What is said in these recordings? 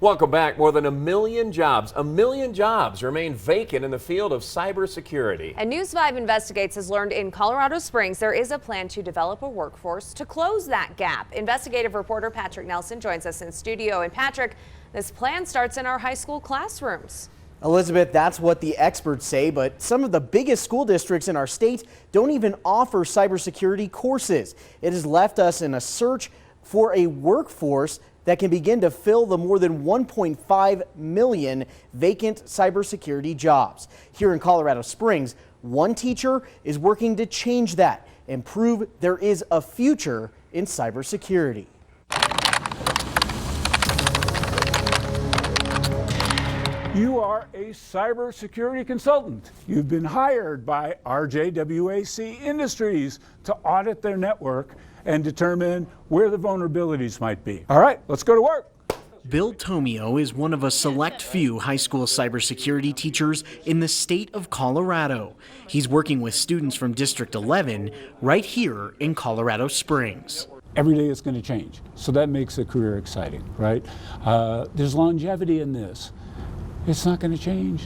Welcome back. More than a million jobs remain vacant in the field of cybersecurity. And News 5 Investigates has learned in Colorado Springs there is a plan to develop a workforce to close that gap. Investigative reporter Patrick Nelson joins us in studio. And Patrick, this plan starts in our high school classrooms. Elizabeth, that's what the experts say, but some of the biggest school districts in our state don't even offer cybersecurity courses. It has left us in a search for a workforce that can begin to fill the more than 1.5 million vacant cybersecurity jobs. Here in Colorado Springs, one teacher is working to change that and prove there is a future in cybersecurity. You are a cybersecurity consultant. You've been hired by RJWAC Industries to audit their network and determine where the vulnerabilities might be. All right, let's go to work. Bill Tomio is one of a select few high school cybersecurity teachers in the state of Colorado. He's working with students from District 11 right here in Colorado Springs. Every day it's going to change, so that makes the career exciting, right? There's longevity in this. It's not going to change.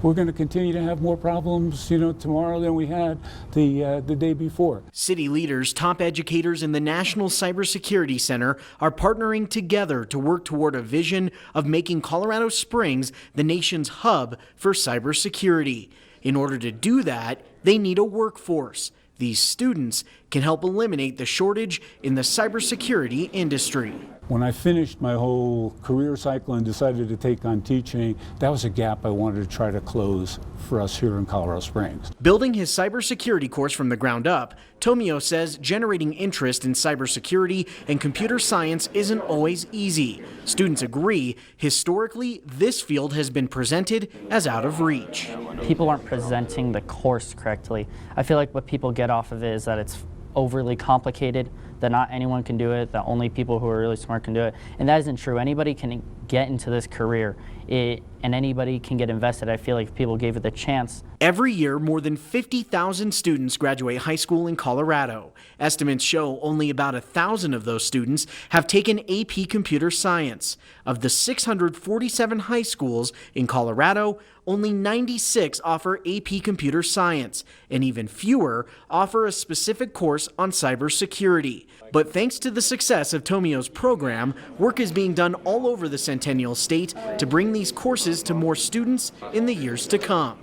We're going to continue to have more problems, tomorrow than we had the day before. City leaders, top educators, and the National Cybersecurity Center are partnering together to work toward a vision of making Colorado Springs the nation's hub for cybersecurity. In order to do that, they need a workforce. These students can help eliminate the shortage in the cybersecurity industry. When I finished my whole career cycle and decided to take on teaching, that was a gap I wanted to try to close for us here in Colorado Springs. Building his cybersecurity course from the ground up, Tomio says generating interest in cybersecurity and computer science isn't always easy. Students agree, historically, this field has been presented as out of reach. People aren't presenting the course correctly. I feel like what people get off of it is that it's overly complicated, that not anyone can do it, that only people who are really smart can do it. And that isn't true. Anybody can get into this career, and anybody can get invested. I feel like if people gave it the chance. Every year, more than 50,000 students graduate high school in Colorado. Estimates show only about 1,000 of those students have taken AP Computer Science. Of the 647 high schools in Colorado, only 96 offer AP Computer Science, and even fewer offer a specific course on cybersecurity. But thanks to the success of Tomio's program, work is being done all over the Centennial State to bring these courses to more students in the years to come.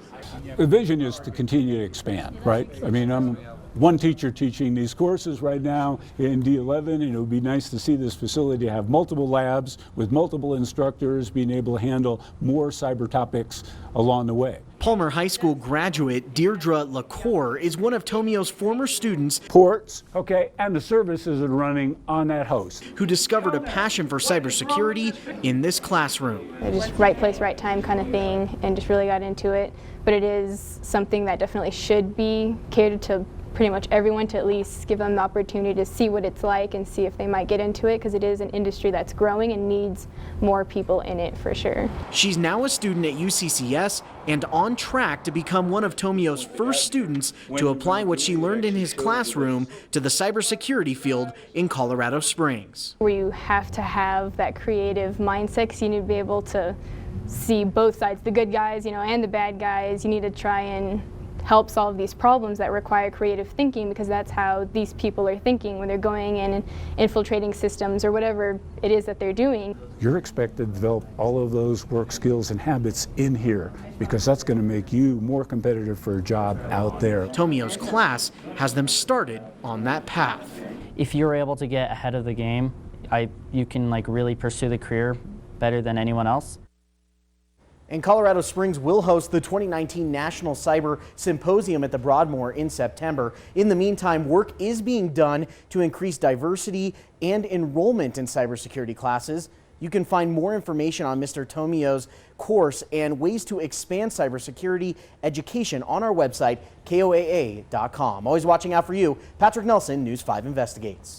The vision is to continue to expand, right? I mean, I'm one teacher teaching these courses right now in D11, and it would be nice to see this facility have multiple labs with multiple instructors being able to handle more cyber topics along the way. Palmer High School graduate Deirdre LaCour is one of Tomio's former students, Ports, okay, and the services are running on that host, who discovered a passion for cybersecurity in this classroom. Just right place, right time kind of thing, and just really got into it. But it is something that definitely should be catered to pretty much everyone, to at least give them the opportunity to see what it's like and see if they might get into it, because it is an industry that's growing and needs more people in it for sure. She's now a student at UCCS and on track to become one of Tomio's first students to apply what she learned in his classroom to the cybersecurity field in Colorado Springs. Where you have to have that creative mindset, because you need to be able to see both sides, the good guys, and the bad guys. You need to try and help solve these problems that require creative thinking, because that's how these people are thinking when they're going in and infiltrating systems or whatever it is that they're doing. You're expected to develop all of those work skills and habits in here, because that's going to make you more competitive for a job out there. Tomio's class has them started on that path. If you're able to get ahead of the game, you can really pursue the career better than anyone else. And Colorado Springs will host the 2019 National Cyber Symposium at the Broadmoor in September. In the meantime, work is being done to increase diversity and enrollment in cybersecurity classes. You can find more information on Mr. Tomio's course and ways to expand cybersecurity education on our website, KOAA.com. Always watching out for you. Patrick Nelson, News 5 Investigates.